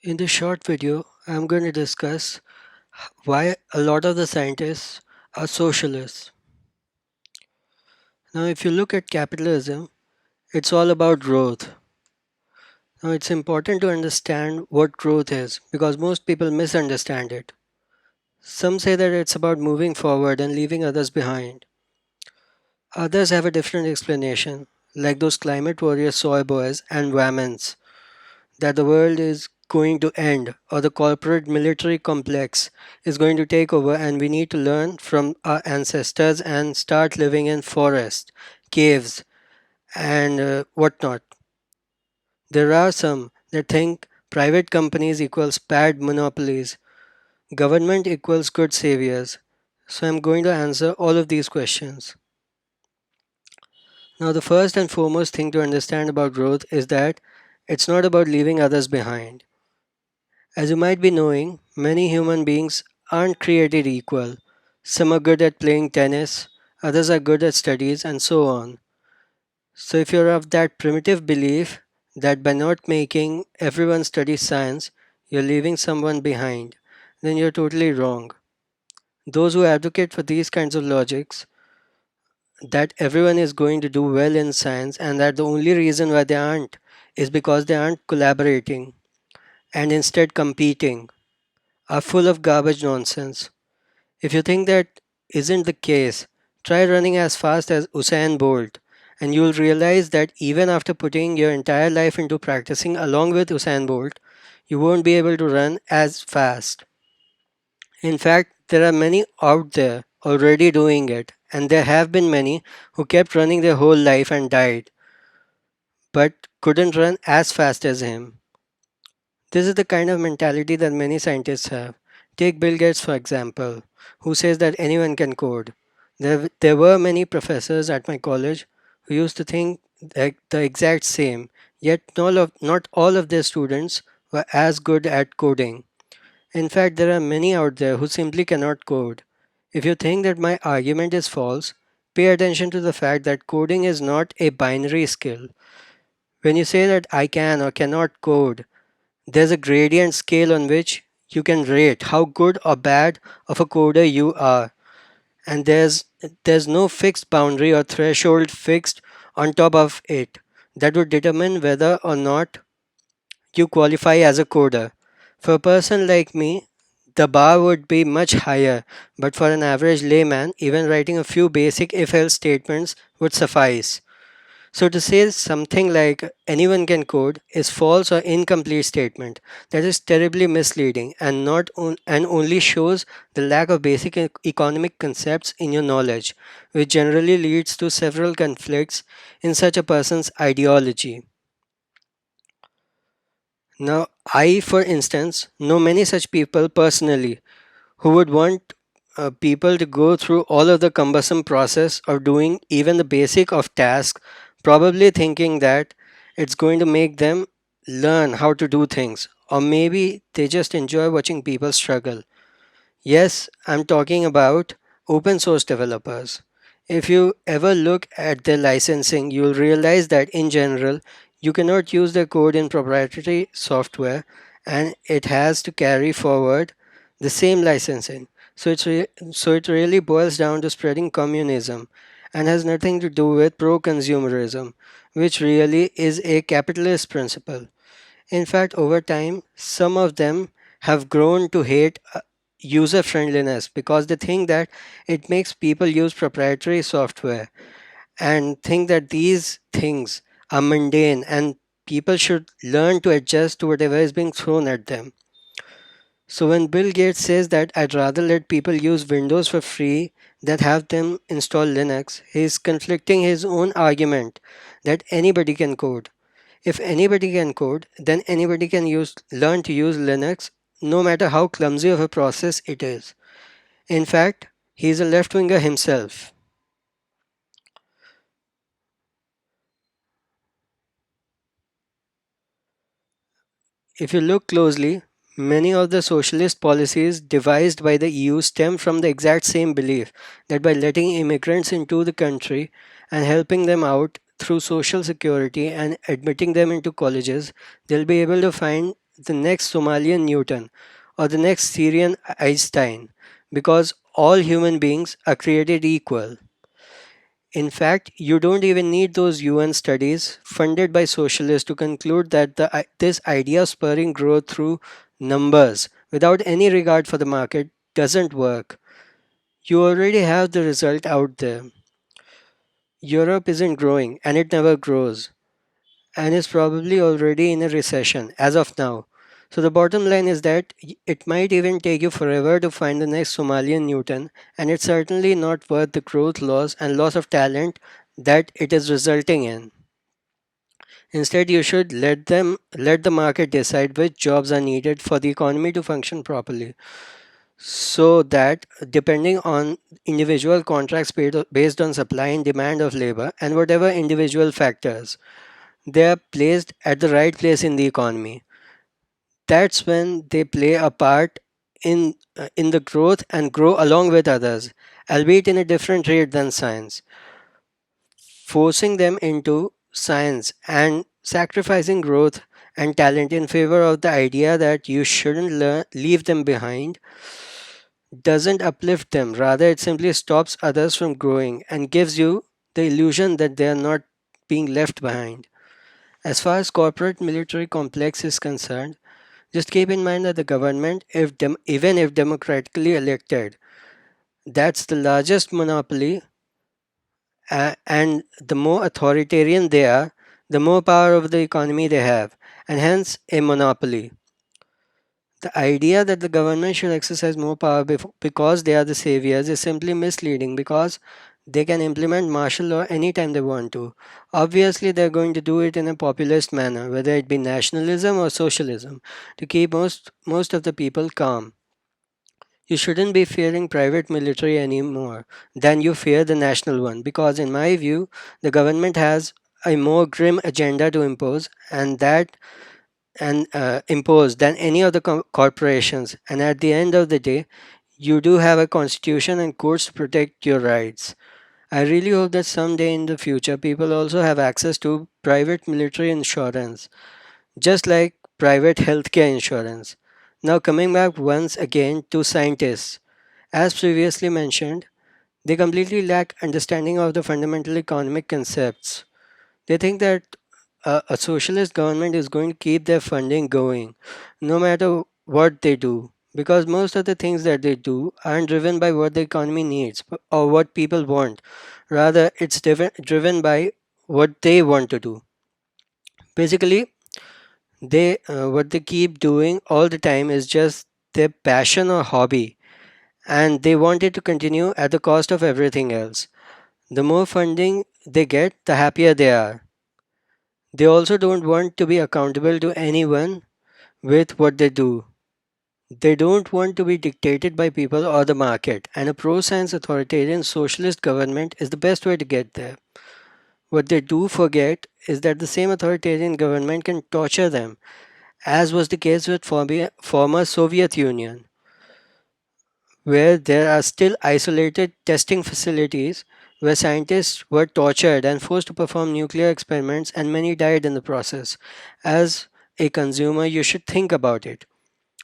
In this short video, I'm going to discuss why a lot of the scientists are socialists. Now, if you look at capitalism, it's all about growth. Now, it's important to understand what growth is because most people misunderstand it. Some say that it's about moving forward and leaving others behind. Others have a different explanation, like those climate warrior soy boys and whamens, that the world is going to end or the corporate military complex is going to take over and we need to learn from our ancestors and start living in forests, caves, and whatnot. There are some that think private companies equals bad monopolies, government equals good saviors. So I'm going to answer all of these questions. Now, the first and foremost thing to understand about growth is that it's not about leaving others behind. As you might be knowing, many human beings aren't created equal. Some are good at playing tennis, others are good at studies, and so on. So, if you're of that primitive belief that by not making everyone study science, you're leaving someone behind, then you're totally wrong. Those who advocate for these kinds of logics, that everyone is going to do well in science and that the only reason why they aren't is because they aren't collaborating and instead competing, are full of garbage nonsense. If you think that isn't the case, try running as fast as Usain Bolt, and you'll realize that even after putting your entire life into practicing along with Usain Bolt, you won't be able to run as fast. In fact, there are many out there already doing it, and there have been many who kept running their whole life and died, but couldn't run as fast as him. This is the kind of mentality that many scientists have. Take Bill Gates, for example, who says that anyone can code. There were many professors at my college who used to think the exact same, yet not all of their students were as good at coding. In fact, there are many out there who simply cannot code. If you think that my argument is false, pay attention to the fact that coding is not a binary skill. When you say that I can or cannot code, there's a gradient scale on which you can rate how good or bad of a coder you are. And there's no fixed boundary or threshold fixed on top of it that would determine whether or not you qualify as a coder. For a person like me, the bar would be much higher, but for an average layman, even writing a few basic if else statements would suffice. So to say something like anyone can code is false or incomplete statement that is terribly misleading and and only shows the lack of basic economic concepts in your knowledge, which generally leads to several conflicts in such a person's ideology. Now, I, for instance, know many such people personally who would want people to go through all of the cumbersome process of doing even the basic of tasks, probably thinking that it's going to make them learn how to do things, or maybe they just enjoy watching people struggle. Yes, I'm talking about open source developers. If you ever look at their licensing, you'll realize that in general, you cannot use their code in proprietary software and it has to carry forward the same licensing. So it really boils down to spreading communism and has nothing to do with pro consumerism, which really is a capitalist principle. In fact, over time, some of them have grown to hate user friendliness because they think that it makes people use proprietary software and think that these things are mundane and people should learn to adjust to whatever is being thrown at them. So when Bill Gates says that I'd rather let people use Windows for free than have them install Linux, he's conflicting his own argument that anybody can code. If anybody can code, then anybody can learn to use Linux no matter how clumsy of a process it is. In fact, he is a left winger himself. If you look closely, many of the socialist policies devised by the EU stem from the exact same belief that by letting immigrants into the country and helping them out through social security and admitting them into colleges, they'll be able to find the next Somalian Newton or the next Syrian Einstein because all human beings are created equal. In fact, you don't even need those UN studies funded by socialists to conclude that this idea of spurring growth through numbers without any regard for the market doesn't work. You already have the result out there. Europe isn't growing and it never grows and is probably already in a recession as of now. So the bottom line is that it might even take you forever to find the next Somalian Newton, and it's certainly not worth the growth loss and loss of talent that it is resulting in. Instead, you should let the market decide which jobs are needed for the economy to function properly. So that depending on individual contracts based on supply and demand of labor and whatever individual factors, they are placed at the right place in the economy. That's when they play a part in the growth and grow along with others, albeit in a different rate than science. Forcing them into science and sacrificing growth and talent in favor of the idea that you shouldn't leave them behind doesn't uplift them. Rather, it simply stops others from growing and gives you the illusion that they are not being left behind. As far as corporate military complex is concerned, just keep in mind that the government, even if democratically elected, that's the largest monopoly, and the more authoritarian they are, the more power over the economy they have, and hence a monopoly. The idea that the government should exercise more power because they are the saviors is simply misleading because they can implement martial law anytime they want to. Obviously, they're going to do it in a populist manner, whether it be nationalism or socialism, to keep most of the people calm. You shouldn't be fearing private military anymore than you fear the national one because, in my view, the government has a more grim agenda to impose, and impose than any of the corporations. And at the end of the day, you do have a constitution and courts to protect your rights. I really hope that someday in the future, people also have access to private military insurance, just like private healthcare insurance. Now, coming back once again to scientists, as previously mentioned, they completely lack understanding of the fundamental economic concepts. They think that a socialist government is going to keep their funding going no matter what they do. Because most of the things that they do aren't driven by what the economy needs or what people want. Rather, it's driven by what they want to do. Basically, what they keep doing all the time is just their passion or hobby, and they want it to continue at the cost of everything else. The more funding they get, the happier they are. They also don't want to be accountable to anyone with what they do. They don't want to be dictated by people or the market, and a pro science authoritarian socialist government is the best way to get there. What they do forget is that the same authoritarian government can torture them, as was the case with former Soviet Union, where there are still isolated testing facilities where scientists were tortured and forced to perform nuclear experiments, and many died in the process. As a consumer, you should think about it.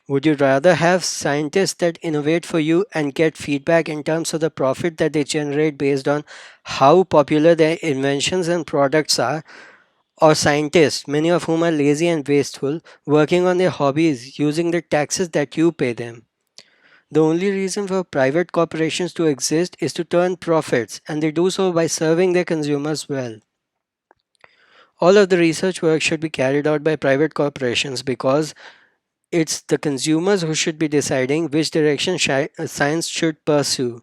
Would you rather have scientists that innovate for you and get feedback in terms of the profit that they generate based on how popular their inventions and products are, or scientists, many of whom are lazy and wasteful, working on their hobbies using the taxes that you pay them? The only reason for private corporations to exist is to turn profits, and they do so by serving their consumers well. All of the research work should be carried out by private corporations because it's the consumers who should be deciding which direction science should pursue.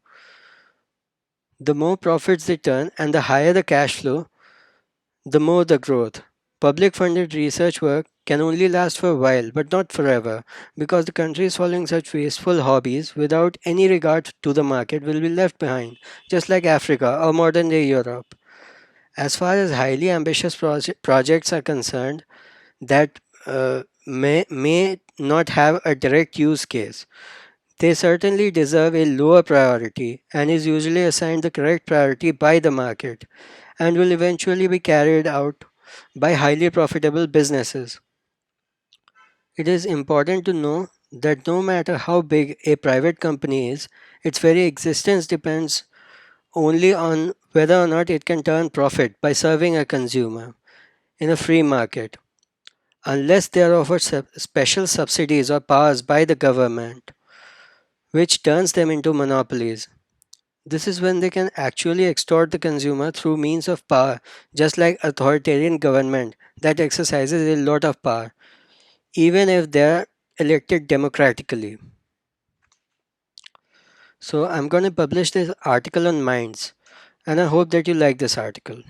The more profits they turn and the higher the cash flow, the more the growth. Public funded research work can only last for a while, but not forever, because the countries following such wasteful hobbies without any regard to the market will be left behind, just like Africa or modern day Europe. As far as highly ambitious projects are concerned, that may not have a direct use case. They certainly deserve a lower priority and is usually assigned the correct priority by the market and will eventually be carried out by highly profitable businesses. It is important to know that no matter how big a private company is, its very existence depends only on whether or not it can turn profit by serving a consumer in a free market. Unless they are offered special subsidies or powers by the government, which turns them into monopolies. This is when they can actually extort the consumer through means of power, just like authoritarian government that exercises a lot of power, even if they are elected democratically. So I'm going to publish this article on Minds, and I hope that you like this article.